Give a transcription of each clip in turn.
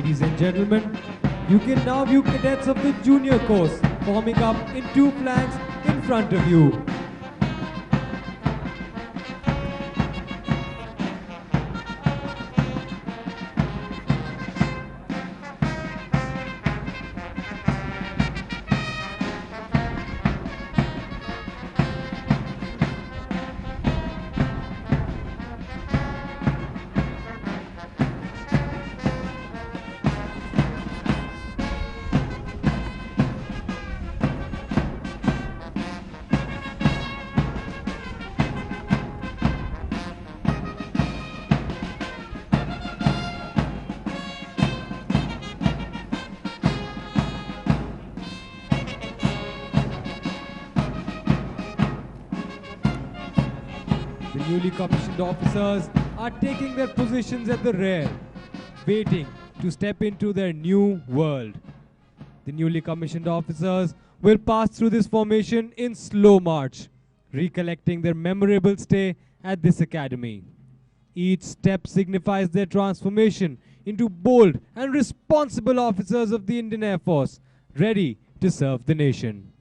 Ladies and gentlemen, you can now view cadets of the junior course forming up in two flanks in front of you. The newly commissioned officers are taking their positions at the rear, waiting to step into their new world. The newly commissioned officers will pass through this formation in slow march, recollecting their memorable stay at this academy. Each step signifies their transformation into bold and responsible officers of the Indian Air Force, ready to serve the nation.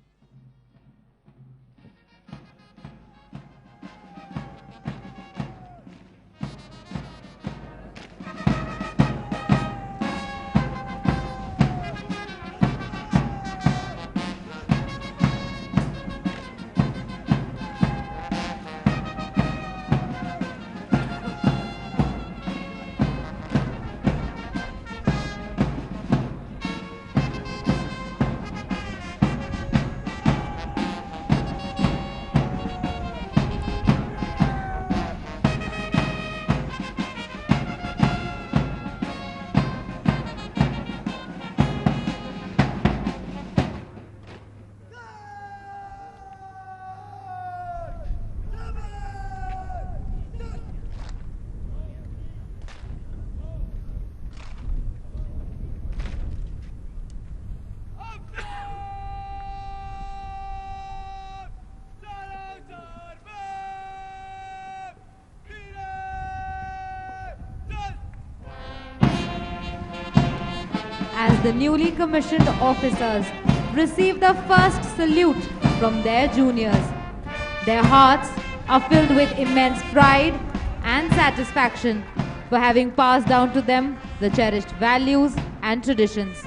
As the newly commissioned officers receive the first salute from their juniors, their hearts are filled with immense pride and satisfaction for having passed down to them the cherished values and traditions.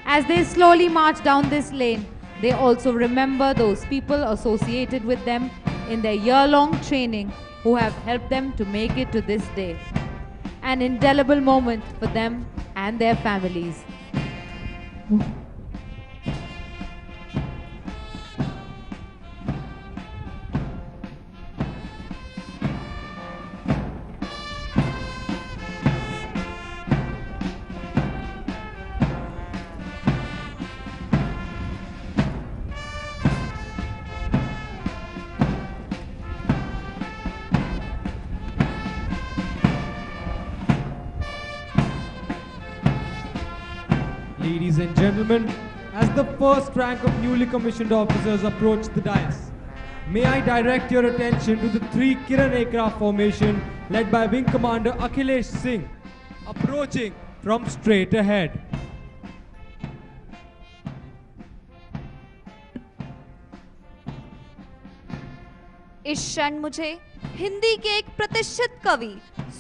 As they slowly march down this lane, they also remember those people associated with them in their year-long training who have helped them to make it to this day. An indelible moment for them and their families. Ladies and gentlemen, as the first rank of newly commissioned officers approach the dais, may I direct your attention to the 3 Kiran aircraft formation led by Wing Commander Akhilesh Singh, approaching from straight ahead. इस क्षण मुझे हिंदी के एक प्रतिष्ठित कवि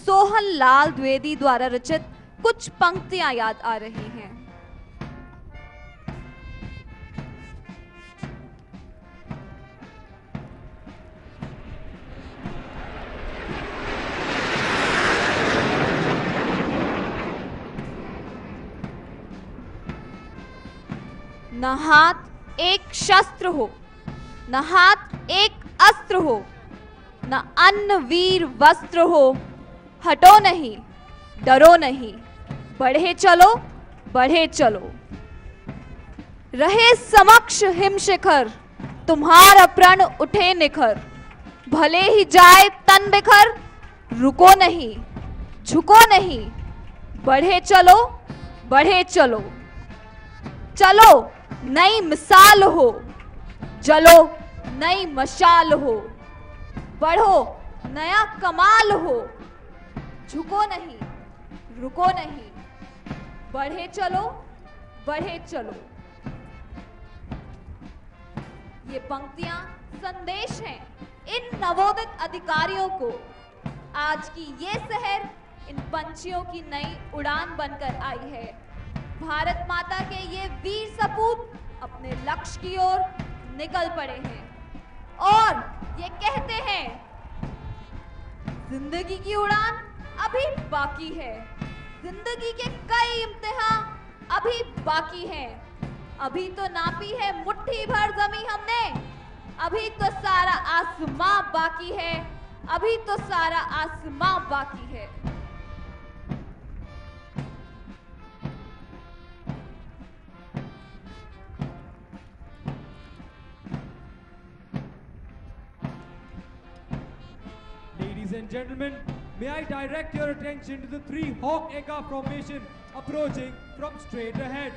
सोहन लाल द्विवेदी द्वारा रचित कुछ पंक्तियां याद आ रही हैं। न हाथ एक शस्त्र हो, न हाथ एक अस्त्र हो, न अन्न वीर वस्त्र हो, हटो नहीं, डरो नहीं, बढ़े चलो, बढ़े चलो। रहे समक्ष हिम शिखर, तुम्हारा प्रण उठे निखर, भले ही जाए तन बिखर, रुको नहीं, झुको नहीं, बढ़े चलो, बढ़े चलो। चलो नई मिसाल हो, जलो नई मशाल हो, बढ़ो नया कमाल हो, झुको नहीं, रुको नहीं, बढ़े चलो, बढ़े चलो। ये पंक्तियां संदेश हैं इन नवोदित अधिकारियों को। आज की ये शहर इन पंछियों की नई उड़ान बनकर आई है। भारत माता के ये वीर सपूत अपने लक्ष्य की ओर निकल पड़े हैं और ये कहते हैं, जिंदगी की उड़ान अभी बाकी है। जिंदगी के कई इम्तिहान अभी बाकी हैं। अभी तो नापी है मुट्ठी भर जमी हमने, अभी तो सारा आसमां बाकी है, अभी तो सारा आसमां बाकी है। Ladies and gentlemen, may I direct your attention to the three Hawk aircraft formation approaching from straight ahead.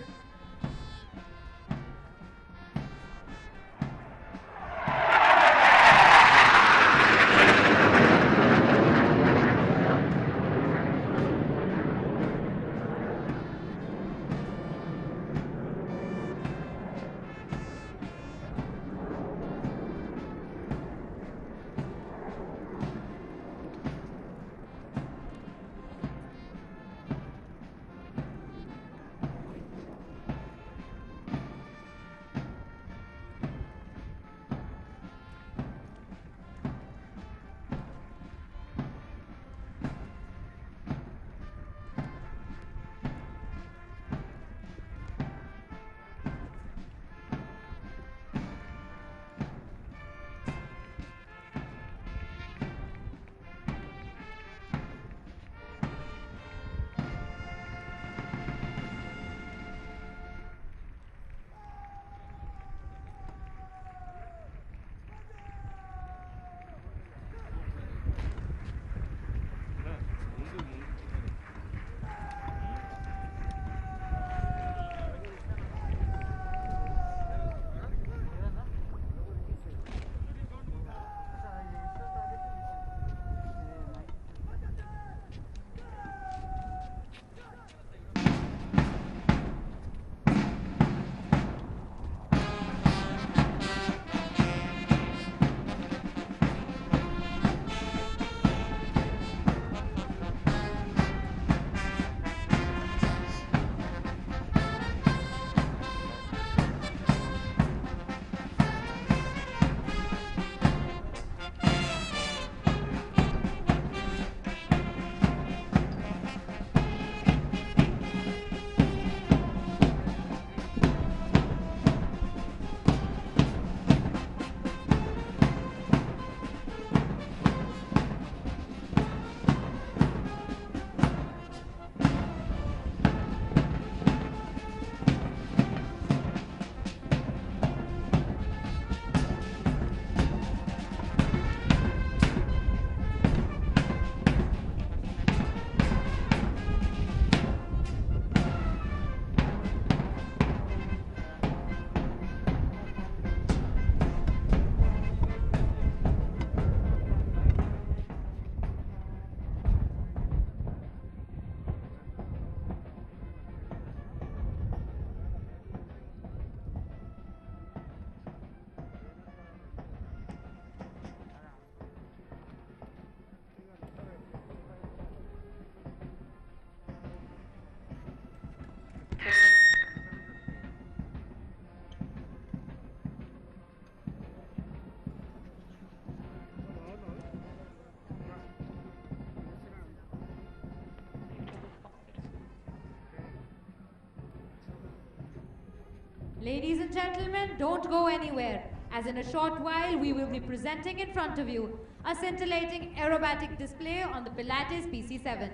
Ladies and gentlemen, don't go anywhere, as in a short while we will be presenting in front of you a scintillating aerobatic display on the Pilatus PC-7.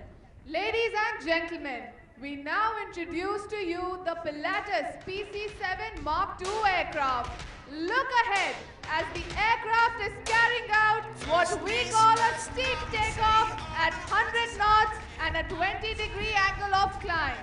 Ladies and gentlemen, we now introduce to you the Pilatus PC-7 Mark II aircraft. Look ahead as the aircraft is carrying out what we call a steep takeoff at 100 knots and a 20-degree angle of climb.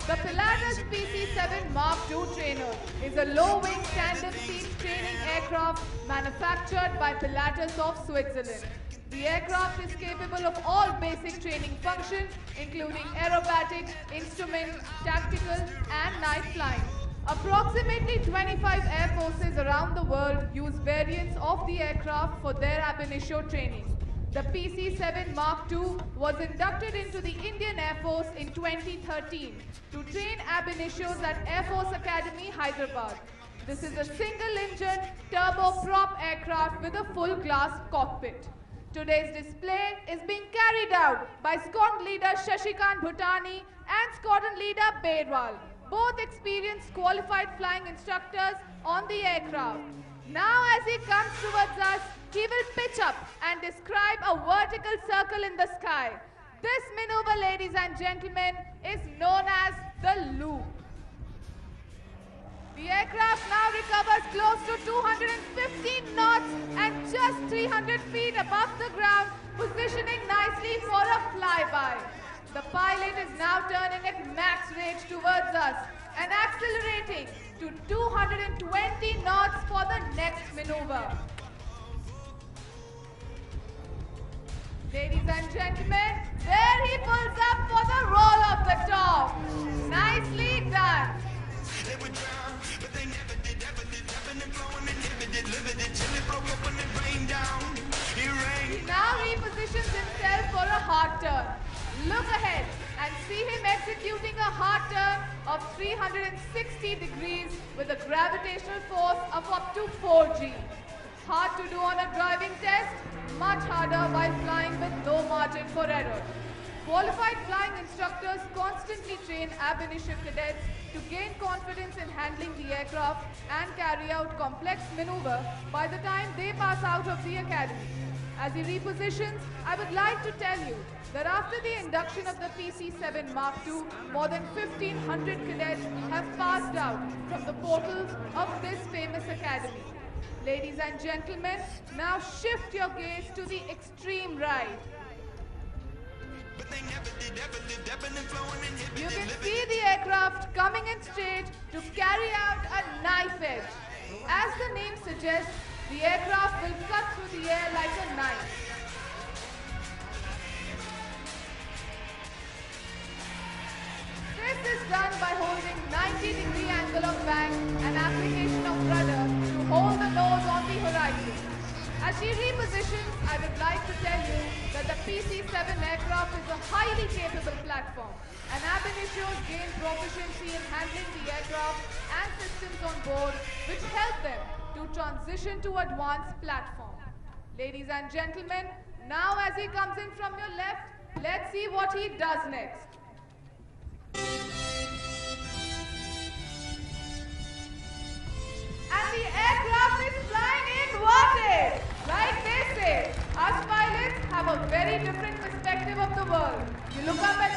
The Pilatus PC-7 Mark II trainer is a low-wing tandem seat training aircraft manufactured by Pilatus of Switzerland. The aircraft is capable of all basic training functions, including aerobatic, instrument, tactical, and night flying. Approximately 25 air forces around the world use variants of the aircraft for their ab initio training. The PC-7 Mark II was inducted into the Indian Air Force in 2013 to train ab initios at Air Force Academy, Hyderabad. This is a single-engine, turboprop aircraft with a full-glass cockpit. Today's display is being carried out by squadron leader Shashikant Bhutani and squadron leader Bedwal, both experienced qualified flying instructors on the aircraft. Now as he comes towards us, he will pitch up and describe a vertical circle in the sky. This maneuver, ladies and gentlemen, is known as the loop. The aircraft now recovers close to 215 knots and just 300 feet above the ground, positioning nicely for a flyby. The pilot is now turning at max range towards us and accelerating to 220 knots for the next maneuver. Ladies and gentlemen, there he pulls up for the roll of the top. Nicely done. He now repositions himself for a hard turn. Look ahead and see him executing a hard turn of 360 degrees with a gravitational force of up to 4G. Hard to do on a driving test, much harder while flying with no margin for error. Qualified flying instructors constantly train ab initio cadets to gain confidence in handling the aircraft and carry out complex maneuver by the time they pass out of the academy. As he repositions, I would like to tell you that after the induction of the PC-7 Mark II, more than 1,500 cadets have passed out from the portals of this famous academy. Ladies and gentlemen, now shift your gaze to the extreme right. You can see the aircraft coming in straight to carry out a knife edge. As the name suggests, the aircraft will cut through the air like a knife. This is done by holding 90-degree angle of bank and application of rudder to hold the nose on the horizon. As she repositions, I would like to tell you that the PC-7 aircraft is a highly capable platform, and ab initios gain proficiency in handling the aircraft and systems on board, which help them to transition to advanced platform. Ladies and gentlemen, now as he comes in from your left, let's see what he does next. And the aircraft is flying inverted. Like they say, us pilots have a very different perspective of the world. You look up at